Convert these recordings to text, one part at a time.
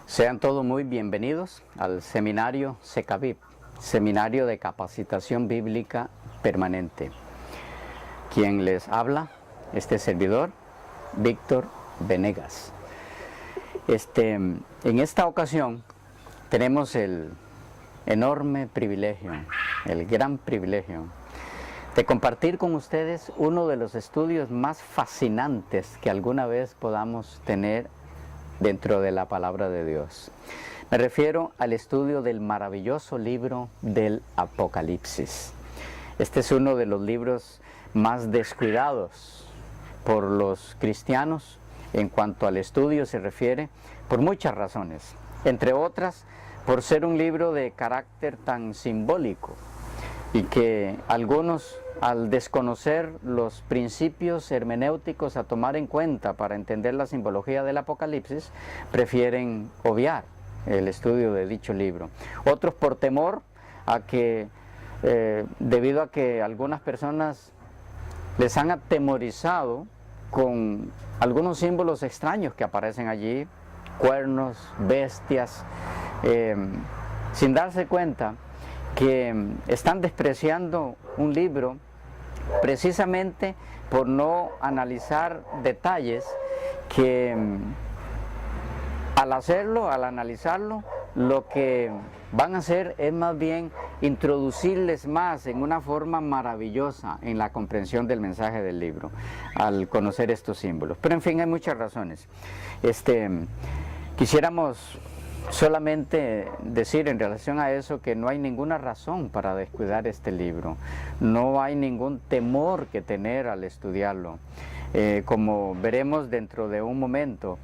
Sean todos muy bienvenidos al seminario SECABIB, Seminario de Capacitación Bíblica Permanente. Quien les habla, este servidor, Víctor Venegas. En esta ocasión tenemos el enorme privilegio, el gran privilegio de compartir con ustedes uno de los estudios más fascinantes que alguna vez podamos tener dentro de la palabra de Dios. Me refiero al estudio del maravilloso libro del Apocalipsis. Este es uno de los libros más descuidados por los cristianos en cuanto al estudio se refiere, por muchas razones. Entre otras, por ser un libro de carácter tan simbólico y que algunos, al desconocer los principios hermenéuticos a tomar en cuenta para entender la simbología del Apocalipsis, prefieren obviar el estudio de dicho libro. Otros por temor a que, debido a que algunas personas les han atemorizado con algunos símbolos extraños que aparecen allí, cuernos, bestias, sin darse cuenta que están despreciando un libro precisamente por no analizar detalles que al analizarlo, lo que van a hacer es más bien introducirles más en una forma maravillosa en la comprensión del mensaje del libro, al conocer estos símbolos. Pero en fin, hay muchas razones. Quisiéramos solamente decir en relación a eso que no hay ninguna razón para descuidar este libro, no hay ningún temor que tener al estudiarlo. Como veremos dentro de un momento,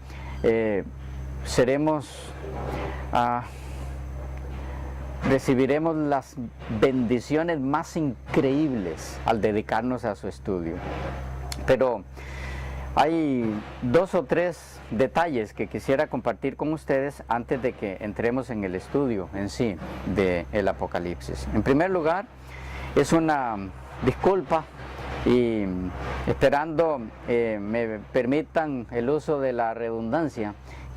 recibiremos las bendiciones más increíbles al dedicarnos a su estudio. Pero hay dos o tres detalles que quisiera compartir con ustedes antes de que entremos en el estudio en sí del Apocalipsis. En primer lugar, es una disculpa y esperando me permitan el uso de la redundancia,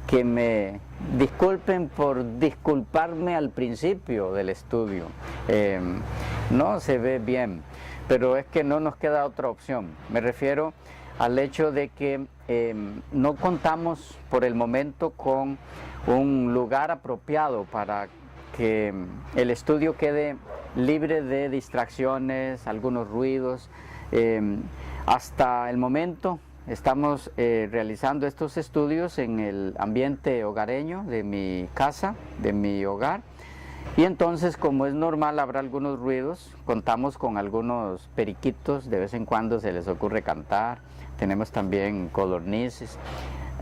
que me disculpen por disculparme al principio del estudio. No se ve bien, pero es que no nos queda otra opción. Me refiero al hecho de que no contamos por el momento con un lugar apropiado para que el estudio quede libre de distracciones, algunos ruidos. Hasta el momento estamos realizando estos estudios en el ambiente hogareño de mi casa, de mi hogar. Y entonces, como es normal, habrá algunos ruidos. Contamos con algunos periquitos, de vez en cuando se les ocurre cantar. Tenemos también codornices.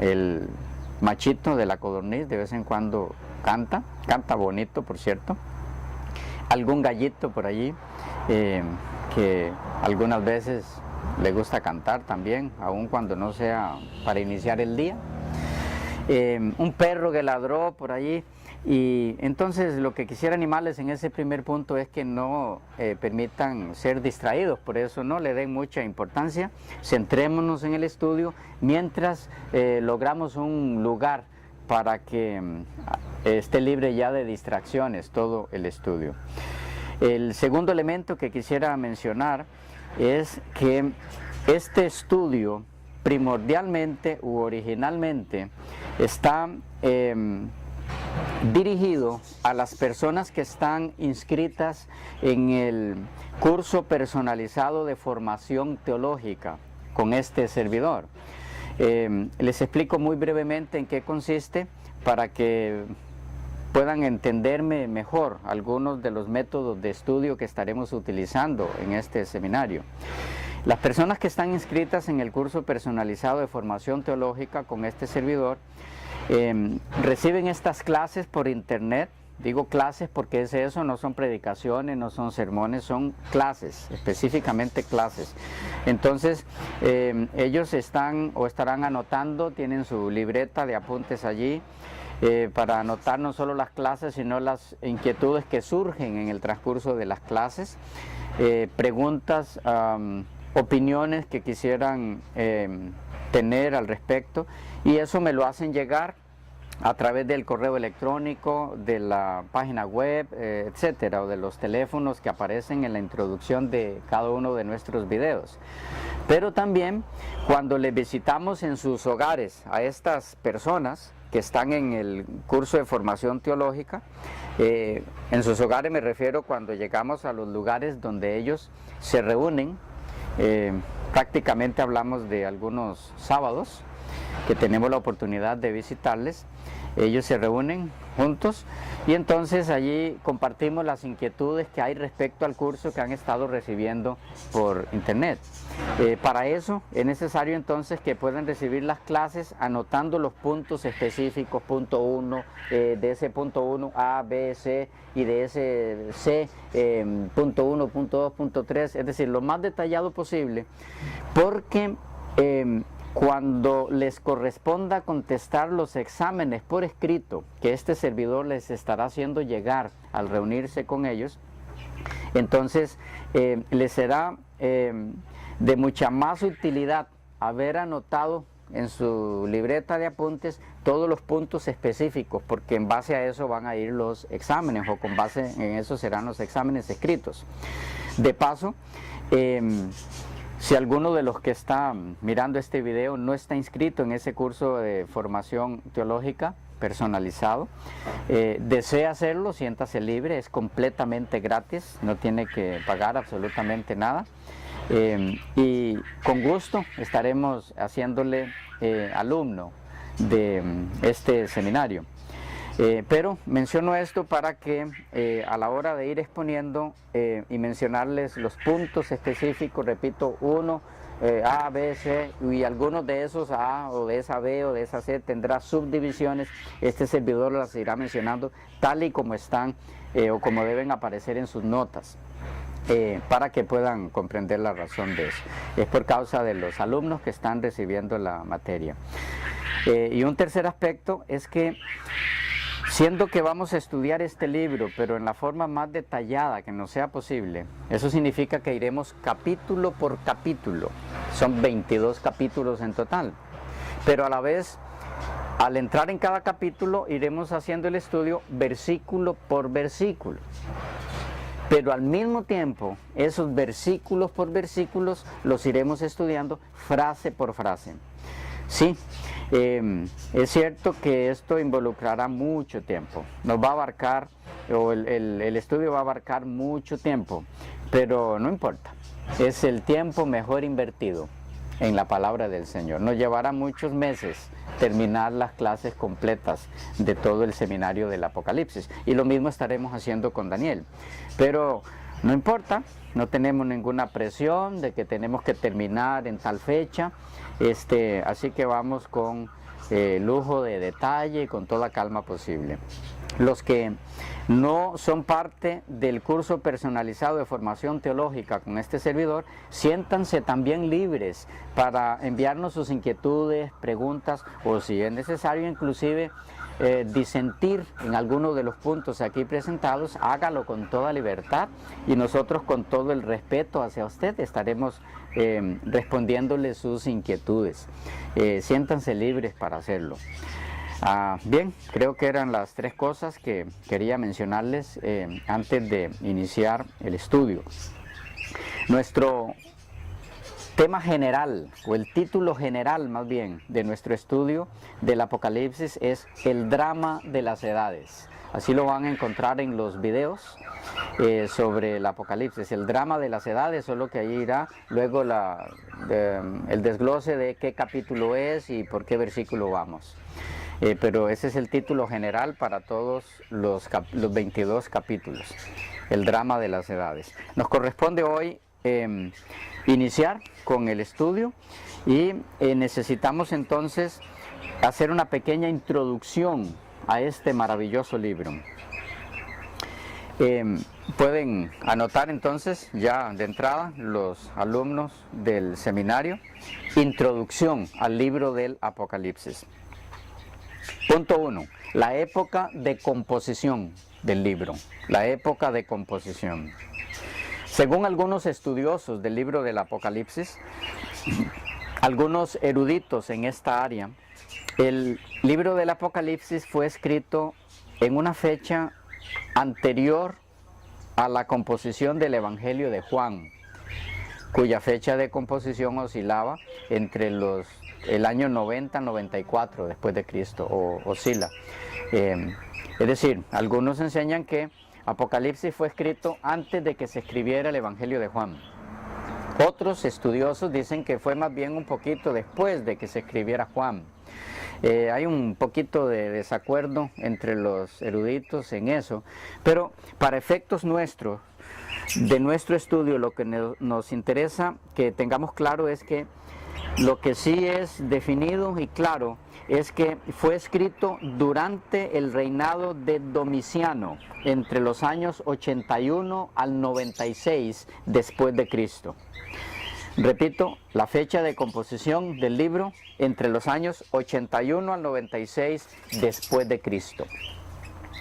El machito de la codorniz de vez en cuando canta bonito, por cierto. algún gallito por allí que algunas veces le gusta cantar también, aun cuando no sea para iniciar el día. Un perro que ladró por allí. Y entonces lo que quisiera animarles en ese primer punto es que no permitan ser distraídos, por eso no le den mucha importancia, centrémonos en el estudio mientras logramos un lugar para que esté libre ya de distracciones todo el estudio. El segundo elemento que quisiera mencionar es que este estudio primordialmente u originalmente está dirigido a las personas que están inscritas en el curso personalizado de formación teológica con este servidor. Les explico muy brevemente en qué consiste para que puedan entenderme mejor algunos de los métodos de estudio que estaremos utilizando en este seminario. Las personas que están inscritas en el curso personalizado de formación teológica con este servidor reciben estas clases por internet. Digo clases porque es eso, no son predicaciones, no son sermones, son clases, específicamente clases. Entonces ellos están o estarán anotando, tienen su libreta de apuntes allí para anotar no solo las clases, sino las inquietudes que surgen en el transcurso de las clases, preguntas, opiniones que quisieran tener al respecto, y eso me lo hacen llegar a través del correo electrónico, de la página web, etcétera, o de los teléfonos que aparecen en la introducción de cada uno de nuestros videos. Pero también cuando les visitamos en sus hogares a estas personas que están en el curso de formación teológica, en sus hogares me refiero cuando llegamos a los lugares donde ellos se reúnen. Prácticamente hablamos de algunos sábados que tenemos la oportunidad de visitarles. Ellos se reúnen juntos y entonces allí compartimos las inquietudes que hay respecto al curso que han estado recibiendo por internet. Para eso es necesario entonces que puedan recibir las clases anotando los puntos específicos, punto 1, de ese punto 1 A, B, C, y de ese C, punto 1, punto 2, punto 3, es decir, lo más detallado posible, porque cuando les corresponda contestar los exámenes por escrito que este servidor les estará haciendo llegar al reunirse con ellos, entonces les será de mucha más utilidad haber anotado en su libreta de apuntes todos los puntos específicos, porque en base a eso van a ir los exámenes, o con base en eso serán los exámenes escritos. De paso, si alguno de los que está mirando este video no está inscrito en ese curso de formación teológica personalizado, desea hacerlo, siéntase libre, es completamente gratis, no tiene que pagar absolutamente nada. Y con gusto estaremos haciéndole alumno de este seminario. Pero menciono esto para que a la hora de ir exponiendo y mencionarles los puntos específicos, repito, 1, A, B, C, y algunos de esos A o de esa B o de esa C tendrá subdivisiones, este servidor las irá mencionando tal y como están o como deben aparecer en sus notas. Para que puedan comprender la razón de eso. Es por causa de los alumnos que están recibiendo la materia. Y un tercer aspecto es que, siendo que vamos a estudiar este libro, pero en la forma más detallada que nos sea posible, eso significa que iremos capítulo por capítulo. Son 22 capítulos en total. Pero a la vez, al entrar en cada capítulo, iremos haciendo el estudio versículo por versículo. Pero al mismo tiempo, esos versículos por versículos los iremos estudiando frase por frase. Sí, es cierto que esto involucrará mucho tiempo, nos va a abarcar, o el estudio va a abarcar mucho tiempo, pero no importa, es el tiempo mejor invertido en la palabra del Señor. Nos llevará muchos meses terminar las clases completas de todo el seminario del Apocalipsis, y lo mismo estaremos haciendo con Daniel, pero no importa, no tenemos ninguna presión de que tenemos que terminar en tal fecha, así que vamos con lujo de detalle y con toda calma posible. los que no son parte del curso personalizado de formación teológica con este servidor, siéntanse también libres para enviarnos sus inquietudes, preguntas, o si es necesario inclusive disentir en alguno de los puntos aquí presentados. Hágalo con toda libertad y nosotros con todo el respeto hacia usted estaremos respondiéndole sus inquietudes. Siéntanse libres para hacerlo. Bien, creo que eran las tres cosas que quería mencionarles antes de iniciar el estudio. Nuestro tema general, o el título general más bien, de nuestro estudio del Apocalipsis es el drama de las edades. Así lo van a encontrar en los videos sobre el Apocalipsis, el drama de las edades, solo que ahí irá luego el desglose de qué capítulo es y por qué versículo vamos. Pero ese es el título general para todos los 22 capítulos, el drama de las edades. Nos corresponde hoy iniciar con el estudio y necesitamos entonces hacer una pequeña introducción a este maravilloso libro. Pueden anotar entonces ya de entrada los alumnos del seminario, introducción al libro del Apocalipsis. Punto 1. La época de composición del libro. La época de composición. Según algunos estudiosos del libro del Apocalipsis, algunos eruditos en esta área, el libro del Apocalipsis fue escrito en una fecha anterior a la composición del Evangelio de Juan, cuya fecha de composición oscilaba entre el año 90-94 después de Cristo, o oscila. Es decir, algunos enseñan que Apocalipsis fue escrito antes de que se escribiera el Evangelio de Juan. Otros estudiosos dicen que fue más bien un poquito después de que se escribiera Juan. Hay un poquito de desacuerdo entre los eruditos en eso, pero para efectos nuestros, de nuestro estudio, lo que nos interesa que tengamos claro es que lo que sí es definido y claro es que fue escrito durante el reinado de Domiciano, entre los años 81 al 96 después de Cristo. Repito, la fecha de composición del libro entre los años 81 al 96 después de Cristo.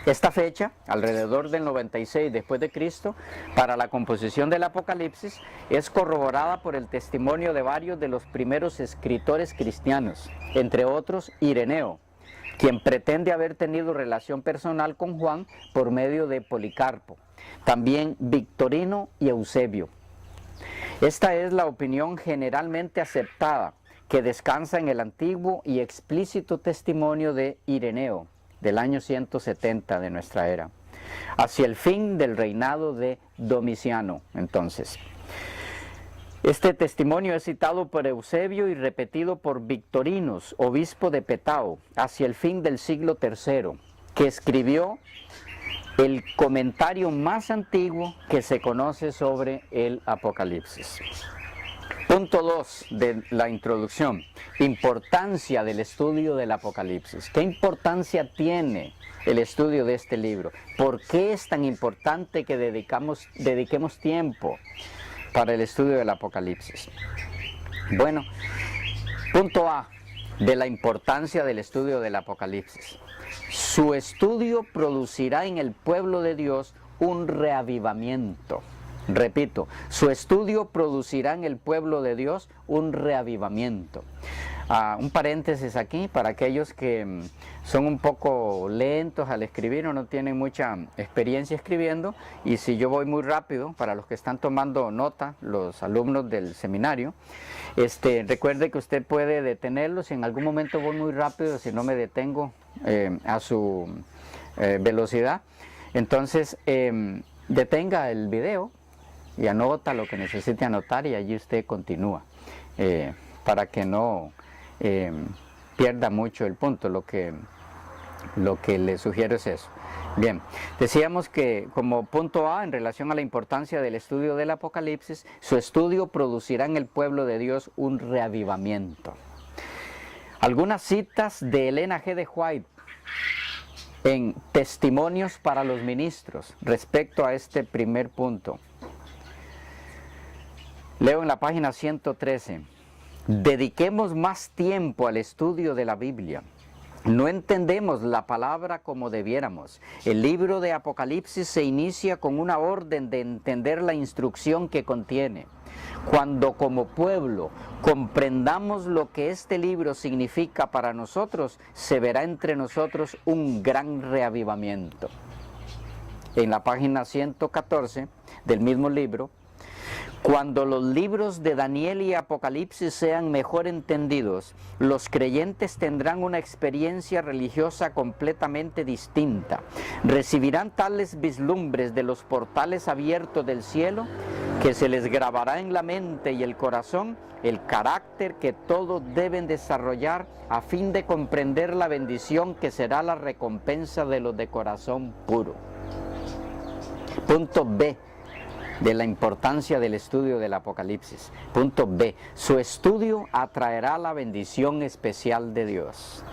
Esta fecha, alrededor del 96 después de Cristo, para la composición del Apocalipsis, es corroborada por el testimonio de varios de los primeros escritores cristianos, entre otros Ireneo, quien pretende haber tenido relación personal con Juan por medio de Policarpo, también Victorino y Eusebio. Esta es la opinión generalmente aceptada, que descansa en el antiguo y explícito testimonio de Ireneo, del año 170 de nuestra era, hacia el fin del reinado de Domiciano. Entonces, este testimonio es citado por Eusebio y repetido por Victorinos, obispo de Petao, hacia el fin del siglo III, que escribió el comentario más antiguo que se conoce sobre el Apocalipsis. Punto 2 de la introducción, importancia del estudio del Apocalipsis. ¿Qué importancia tiene el estudio de este libro? ¿Por qué es tan importante que dediquemos tiempo para el estudio del Apocalipsis? Bueno, punto A de la importancia del estudio del Apocalipsis. Su estudio producirá en el pueblo de Dios un reavivamiento. Repito, su estudio producirá en el pueblo de Dios un reavivamiento. Un paréntesis aquí para aquellos que son un poco lentos al escribir o no tienen mucha experiencia escribiendo, y si yo voy muy rápido, para los que están tomando nota, los alumnos del seminario, recuerde que usted puede detenerlo. Si en algún momento voy muy rápido, si no me detengo a su velocidad, entonces detenga el video y anota lo que necesite anotar, y allí usted continúa para que no pierda mucho el punto. Lo que le sugiero es eso. Bien, decíamos que como punto A, en relación a la importancia del estudio del Apocalipsis, su estudio producirá en el pueblo de Dios un reavivamiento. Algunas citas de Elena G. de White en Testimonios para los Ministros respecto a este primer punto. Leo en la página 113. Dediquemos más tiempo al estudio de la Biblia. No entendemos la palabra como debiéramos. El libro de Apocalipsis se inicia con una orden de entender la instrucción que contiene. Cuando como pueblo comprendamos lo que este libro significa para nosotros, se verá entre nosotros un gran reavivamiento. En la página 114 del mismo libro, cuando los libros de Daniel y Apocalipsis sean mejor entendidos, los creyentes tendrán una experiencia religiosa completamente distinta. Recibirán tales vislumbres de los portales abiertos del cielo que se les grabará en la mente y el corazón el carácter que todos deben desarrollar a fin de comprender la bendición que será la recompensa de los de corazón puro. Punto B. De la importancia del estudio del Apocalipsis. Punto B. Su estudio atraerá la bendición especial de Dios.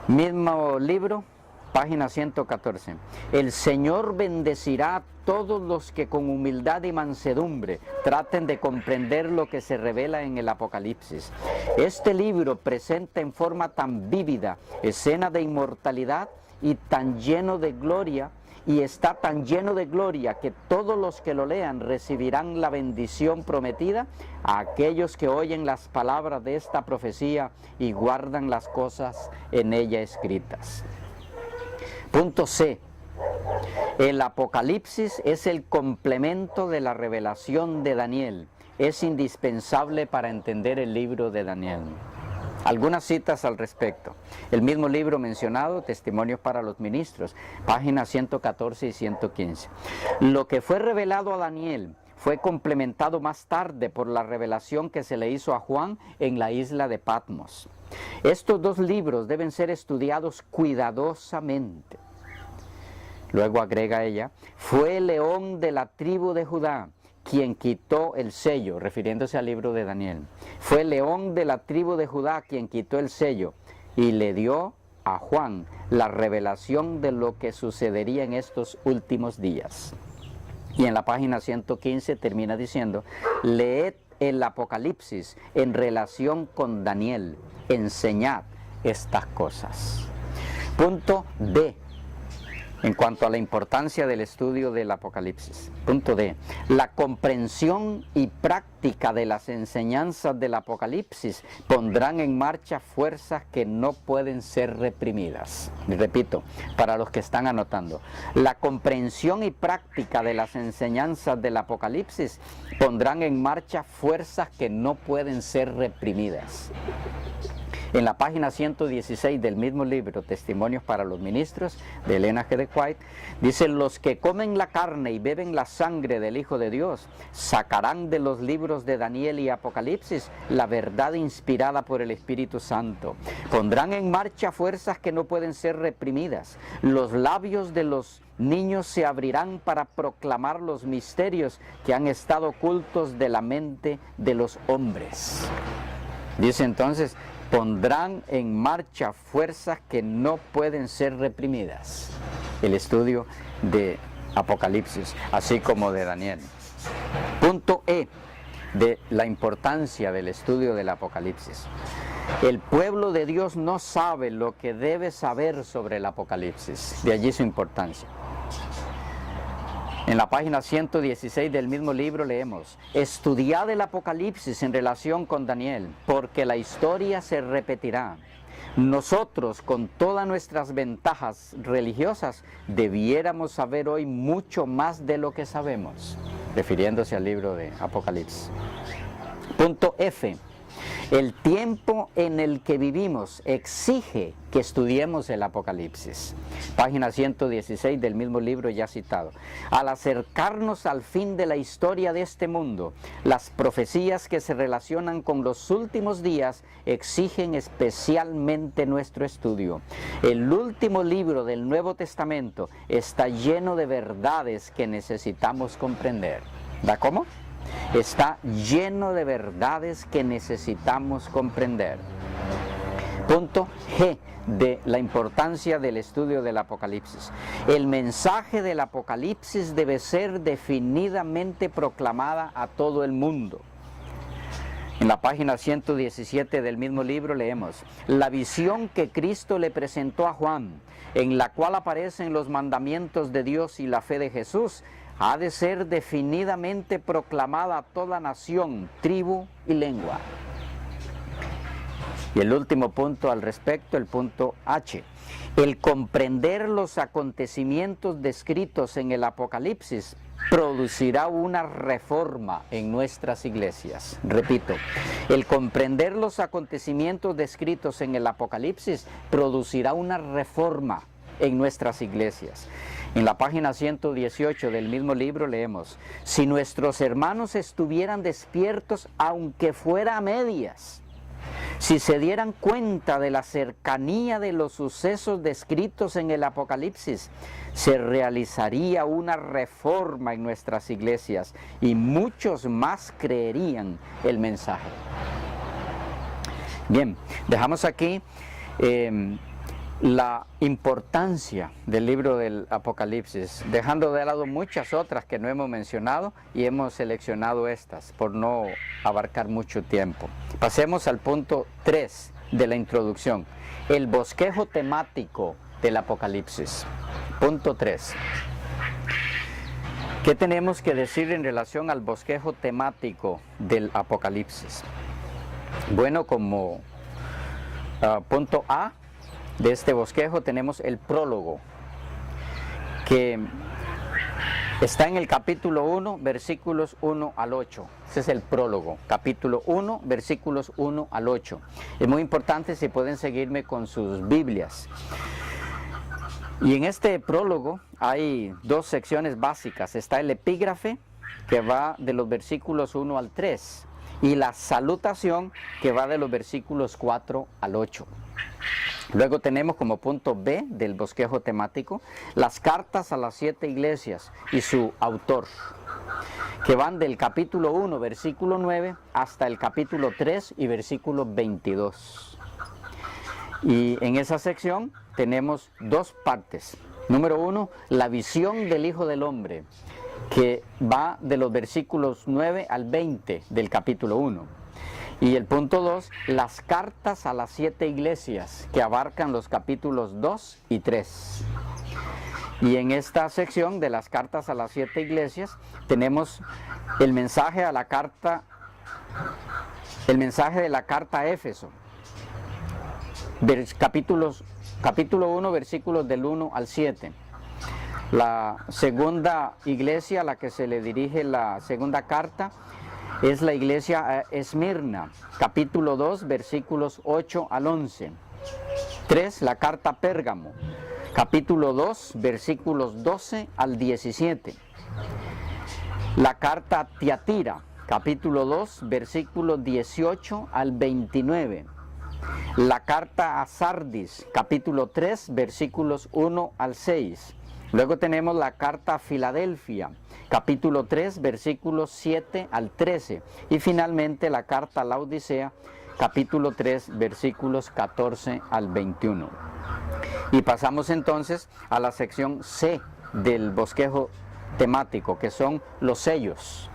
Mismo libro, página 114. El Señor bendecirá a todos los que con humildad y mansedumbre traten de comprender lo que se revela en el Apocalipsis. Este libro presenta en forma tan vívida escena de inmortalidad y tan lleno de gloria, y está tan lleno de gloria que todos los que lo lean recibirán la bendición prometida a aquellos que oyen las palabras de esta profecía y guardan las cosas en ella escritas. Punto C. El Apocalipsis es el complemento de la revelación de Daniel. Es indispensable para entender el libro de Daniel. Algunas citas al respecto. El mismo libro mencionado, Testimonios para los Ministros, páginas 114 y 115. Lo que fue revelado a Daniel fue complementado más tarde por la revelación que se le hizo a Juan en la isla de Patmos. Estos dos libros deben ser estudiados cuidadosamente. Luego agrega ella, fue el león de la tribu de Judá quien quitó el sello, refiriéndose al libro de Daniel. Fue el león de la tribu de Judá quien quitó el sello y le dio a Juan la revelación de lo que sucedería en estos últimos días. Y en la página 115 termina diciendo, leed el Apocalipsis en relación con Daniel, enseñad estas cosas. Punto D. En cuanto a la importancia del estudio del Apocalipsis. Punto D. La comprensión y práctica de las enseñanzas del Apocalipsis pondrán en marcha fuerzas que no pueden ser reprimidas. Repito, para los que están anotando. La comprensión y práctica de las enseñanzas del Apocalipsis pondrán en marcha fuerzas que no pueden ser reprimidas. En la página 116 del mismo libro, Testimonios para los Ministros, de Elena G. de White, dice, los que comen la carne y beben la sangre del Hijo de Dios, sacarán de los libros de Daniel y Apocalipsis la verdad inspirada por el Espíritu Santo. Pondrán en marcha fuerzas que no pueden ser reprimidas. Los labios de los niños se abrirán para proclamar los misterios que han estado ocultos de la mente de los hombres. Dice entonces, pondrán en marcha fuerzas que no pueden ser reprimidas. El estudio de Apocalipsis, así como de Daniel. Punto E, de la importancia del estudio del Apocalipsis. El pueblo de Dios no sabe lo que debe saber sobre el Apocalipsis, de allí su importancia. En la página 116 del mismo libro leemos, estudiad el Apocalipsis en relación con Daniel, porque la historia se repetirá. Nosotros, con todas nuestras ventajas religiosas, debiéramos saber hoy mucho más de lo que sabemos, refiriéndose al libro de Apocalipsis. Punto F. El tiempo en el que vivimos exige que estudiemos el Apocalipsis. Página 116 del mismo libro ya citado. Al acercarnos al fin de la historia de este mundo, las profecías que se relacionan con los últimos días exigen especialmente nuestro estudio. El último libro del Nuevo Testamento está lleno de verdades que necesitamos comprender. ¿Da cómo? Está lleno de verdades que necesitamos comprender. Punto G de la importancia del estudio del Apocalipsis. El mensaje del Apocalipsis debe ser definidamente proclamada a todo el mundo. En la página 117 del mismo libro leemos: la visión que Cristo le presentó a Juan, en la cual aparecen los mandamientos de Dios y la fe de Jesús, ha de ser definidamente proclamada a toda nación, tribu y lengua. Y el último punto al respecto, el punto H. El comprender los acontecimientos descritos en el Apocalipsis producirá una reforma en nuestras iglesias. Repito, el comprender los acontecimientos descritos en el Apocalipsis producirá una reforma en nuestras iglesias. En la página 118 del mismo libro leemos: si nuestros hermanos estuvieran despiertos, aunque fuera a medias, si se dieran cuenta de la cercanía de los sucesos descritos en el Apocalipsis, se realizaría una reforma en nuestras iglesias y muchos más creerían el mensaje. Bien, dejamos aquí la importancia del libro del Apocalipsis, dejando de lado muchas otras que no hemos mencionado, y hemos seleccionado estas por no abarcar mucho tiempo. Pasemos al punto 3 de la introducción, el bosquejo temático del Apocalipsis. Punto 3. ¿Qué tenemos que decir en relación al bosquejo temático del Apocalipsis? Bueno, como punto A de este bosquejo tenemos el prólogo, que está en el capítulo 1, versículos 1 al 8. Ese es el prólogo, capítulo 1, versículos 1 al 8. Es muy importante si pueden seguirme con sus Biblias. Y en este prólogo hay dos secciones básicas. Está el epígrafe, que va de los versículos 1 al 3, y la salutación, que va de los versículos 4 al 8. Luego tenemos como punto B del bosquejo temático las cartas a las 7 iglesias y su autor, que van del capítulo 1, versículo 9, hasta el capítulo 3 y versículo 22. Y en esa sección tenemos dos partes. Número 1, la visión del Hijo del Hombre, que va de los versículos 9 al 20 del capítulo 1. Y el punto 2, las cartas a las 7 iglesias, que abarcan los capítulos 2 y 3. Y en esta sección de las cartas a las 7 iglesias tenemos el mensaje de la carta a Éfeso. Capítulo 1, versículos del 1 al 7. La segunda iglesia a la que se le dirige la segunda carta es la iglesia a Esmirna, capítulo 2, versículos 8 al 11. 3, la carta a Pérgamo, capítulo 2, versículos 12 al 17. La carta a Tiatira, capítulo 2, versículos 18 al 29. La carta a Sardis, capítulo 3, versículos 1 al 6. Luego tenemos la carta a Filadelfia, capítulo 3, versículos 7 al 13. Y finalmente la carta a la Odisea, capítulo 3, versículos 14 al 21. Y pasamos entonces a la sección C del bosquejo temático, que son los sellos.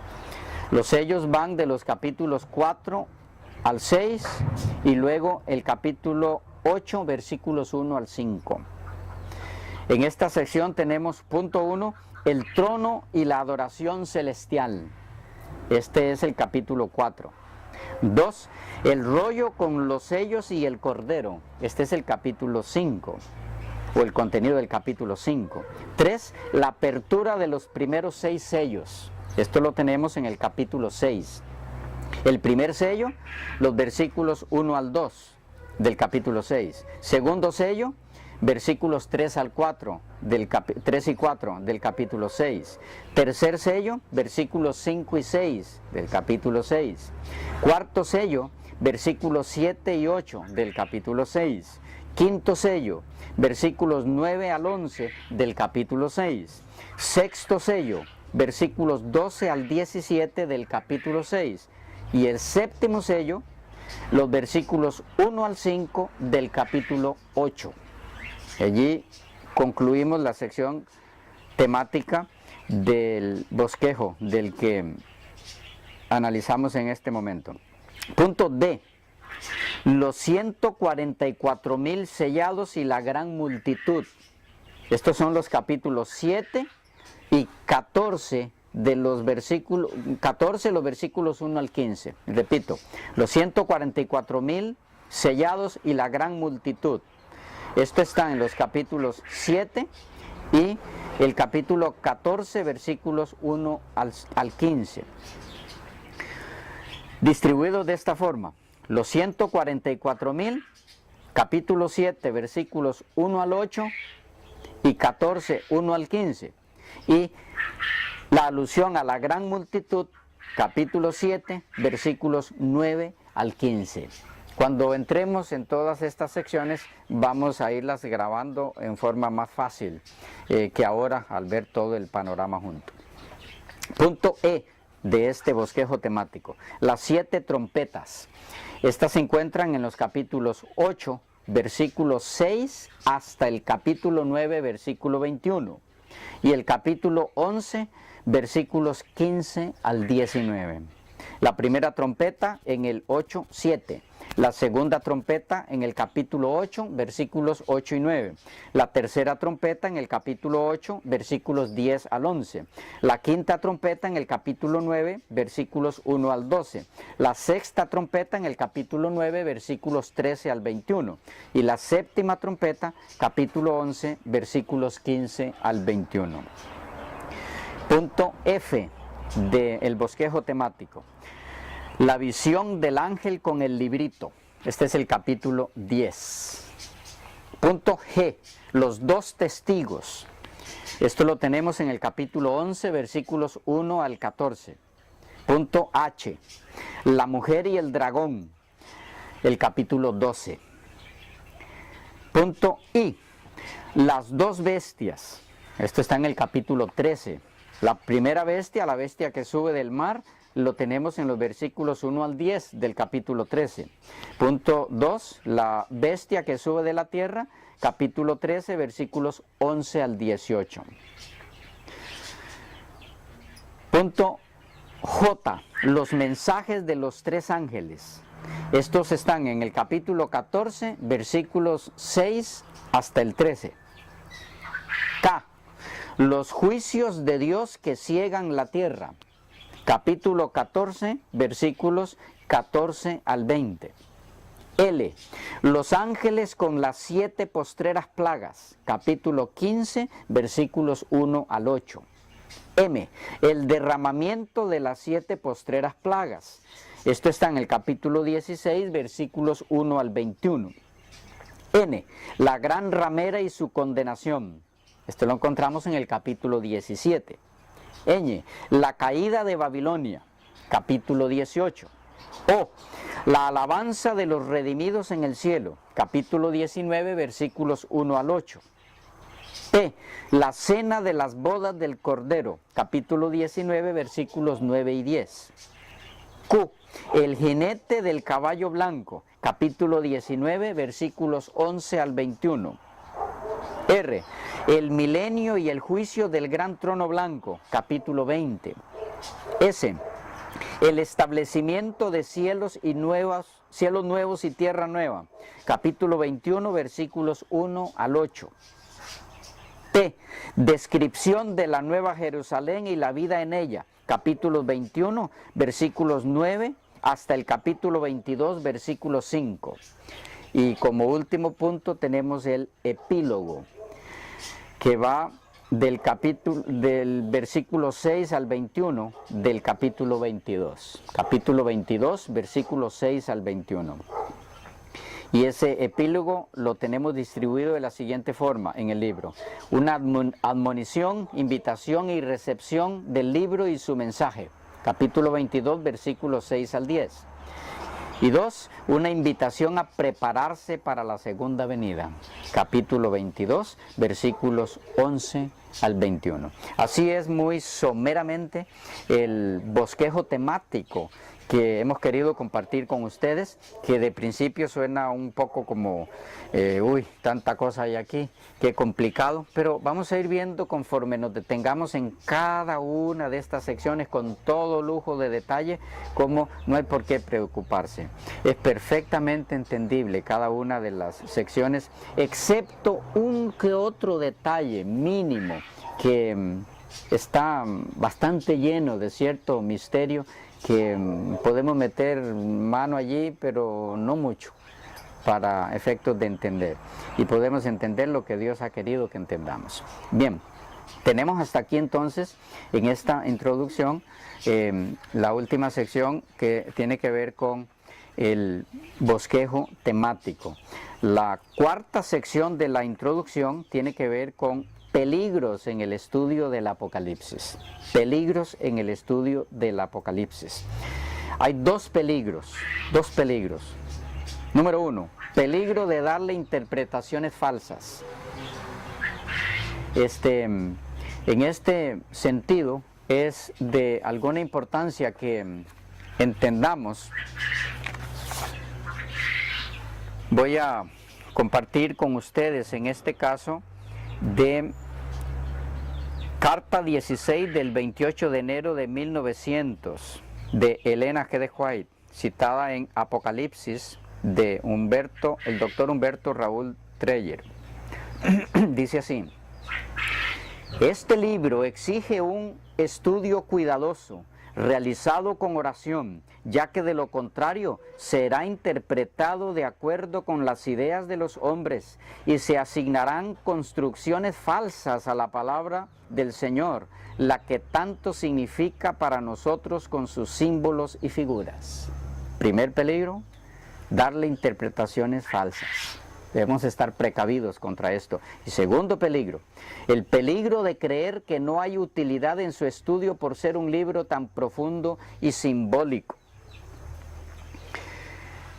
Los sellos van de los capítulos 4 al 6 y luego el capítulo 8, versículos 1 al 5. En esta sección tenemos punto 1, el trono y la adoración celestial. Este es el capítulo 4. 2, el rollo con los sellos y el cordero. Este es el capítulo 5, o el contenido del capítulo 5. 3, la apertura de los primeros 6 sellos. Esto lo tenemos en el capítulo 6. El primer sello, los versículos 1 al 2 del capítulo 6. Segundo sello, versículos 3 al 4 3 y 4 del capítulo 6. Tercer sello, versículos 5 y 6 del capítulo 6. Cuarto sello, versículos 7 y 8 del capítulo 6. Quinto sello, versículos 9 al 11 del capítulo 6. Sexto sello, versículos 12 al 17 del capítulo 6. Y el séptimo sello, los versículos 1 al 5 del capítulo 8. Allí concluimos la sección temática del bosquejo del que analizamos en este momento. Punto D. Los 144,000 sellados y la gran multitud. Estos son los capítulos 7 y 14 de los versículos, 14 los versículos 1 al 15. Repito, los 144,000 sellados y la gran multitud. Esto está en los capítulos 7 y el capítulo 14, versículos 1 al 15. Distribuidos de esta forma: los 144,000, capítulo 7, versículos 1 al 8 y 14, 1 al 15. Y la alusión a la gran multitud, capítulo 7, versículos 9 al 15. Cuando entremos en todas estas secciones, vamos a irlas grabando en forma más fácil que ahora al ver todo el panorama junto. Punto E de este bosquejo temático: las 7 trompetas. Estas se encuentran en los capítulos 8, versículo 6 hasta el capítulo 9, versículo 21. Y el capítulo 11, versículos 15 al 19. La primera trompeta en el 8:7. La segunda trompeta en el capítulo 8, versículos 8 y 9. La tercera trompeta en el capítulo 8, versículos 10 al 11. La quinta trompeta en el capítulo 9, versículos 1 al 12. La sexta trompeta en el capítulo 9, versículos 13 al 21. Y la séptima trompeta, capítulo 11, versículos 15 al 21. Punto F del bosquejo temático: la visión del ángel con el librito. Este es el capítulo 10. Punto G. Los 2 testigos. Esto lo tenemos en el capítulo 11, versículos 1 al 14. Punto H. La mujer y el dragón. El capítulo 12. Punto I. Las 2 bestias. Esto está en el capítulo 13. La primera bestia, la bestia que sube del mar, lo tenemos en los versículos 1 al 10 del capítulo 13. Punto 2, la bestia que sube de la tierra, capítulo 13, versículos 11 al 18. Punto J, los mensajes de los 3 ángeles. Estos están en el capítulo 14, versículos 6 hasta el 13. K, los juicios de Dios que ciegan la tierra. Capítulo 14, versículos 14 al 20. L, los ángeles con las 7 postreras plagas. Capítulo 15, versículos 1 al 8. M, el derramamiento de las 7 postreras plagas. Esto está en el capítulo 16, versículos 1 al 21. N, la gran ramera y su condenación. Esto lo encontramos en el capítulo 17. Ñ, la caída de Babilonia, capítulo 18. O, la alabanza de los redimidos en el cielo, capítulo 19, versículos 1 al 8. P, la cena de las bodas del Cordero, capítulo 19, versículos 9 y 10. Q, el jinete del caballo blanco, capítulo 19, versículos 11 al 21. R, el milenio y el juicio del gran trono blanco, capítulo 20. S, el establecimiento de cielos nuevos y tierra nueva, capítulo 21, versículos 1 al 8. T, descripción de la nueva Jerusalén y la vida en ella, capítulo 21, versículos 9 hasta el capítulo 22, versículo 5. Y como último punto tenemos el epílogo, que va del versículo 6 al 21 del capítulo 22. Capítulo 22, versículos 6 al 21. Y ese epílogo lo tenemos distribuido de la siguiente forma en el libro: una admonición, invitación y recepción del libro y su mensaje. Capítulo 22, versículos 6 al 10. Y 2, una invitación a prepararse para la segunda venida. Capítulo 22, versículos 11 al 21. Así es muy someramente el bosquejo temático que hemos querido compartir con ustedes, que de principio suena un poco como, uy, tanta cosa hay aquí, qué complicado, pero vamos a ir viendo conforme nos detengamos en cada una de estas secciones con todo lujo de detalle, como no hay por qué preocuparse. Es perfectamente entendible cada una de las secciones, excepto un que otro detalle mínimo que está bastante lleno de cierto misterio, que podemos meter mano allí, pero no mucho, para efectos de entender. Y podemos entender lo que Dios ha querido que entendamos. Bien, tenemos hasta aquí entonces, en esta introducción, la última sección que tiene que ver con el bosquejo temático. La cuarta sección de la introducción tiene que ver con peligros en el estudio del Apocalipsis. Peligros en el estudio del Apocalipsis. Hay dos peligros. Número uno, peligro de darle interpretaciones falsas. En este sentido es de alguna importancia que entendamos. Voy a compartir con ustedes en este caso de Carta 16 del 28 de enero de 1900 de Elena G. de White, citada en Apocalipsis de el doctor Humberto Raúl Treyer. Dice así: este libro exige un estudio cuidadoso, realizado con oración, ya que de lo contrario será interpretado de acuerdo con las ideas de los hombres y se asignarán construcciones falsas a la palabra del Señor, la que tanto significa para nosotros con sus símbolos y figuras. Primer peligro, darle interpretaciones falsas. Debemos estar precavidos contra esto. Y segundo peligro, el peligro de creer que no hay utilidad en su estudio por ser un libro tan profundo y simbólico.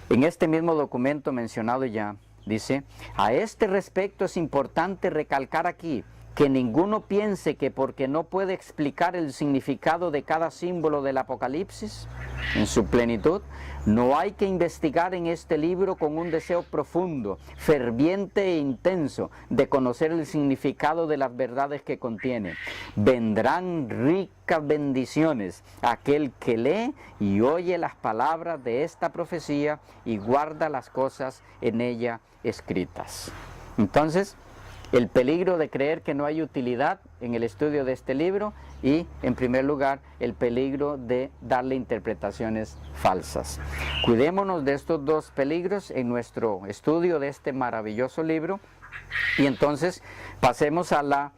En este mismo documento mencionado ya, dice: a este respecto es importante recalcar aquí que ninguno piense que porque no puede explicar el significado de cada símbolo del Apocalipsis en su plenitud, no hay que investigar en este libro con un deseo profundo, ferviente e intenso de conocer el significado de las verdades que contiene. Vendrán ricas bendiciones a aquel que lee y oye las palabras de esta profecía y guarda las cosas en ella escritas. Entonces, el peligro de creer que no hay utilidad en el estudio de este libro y, en primer lugar, el peligro de darle interpretaciones falsas. Cuidémonos de estos dos peligros en nuestro estudio de este maravilloso libro y entonces pasemos a la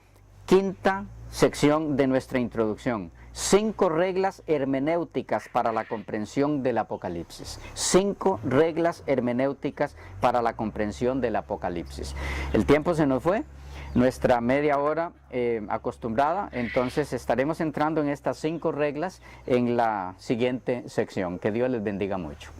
quinta sección de nuestra introducción. 5 reglas hermenéuticas para la comprensión del Apocalipsis. 5 reglas hermenéuticas para la comprensión del Apocalipsis. El tiempo se nos fue, nuestra media hora acostumbrada, entonces estaremos entrando en estas 5 reglas en la siguiente sección. Que Dios les bendiga mucho.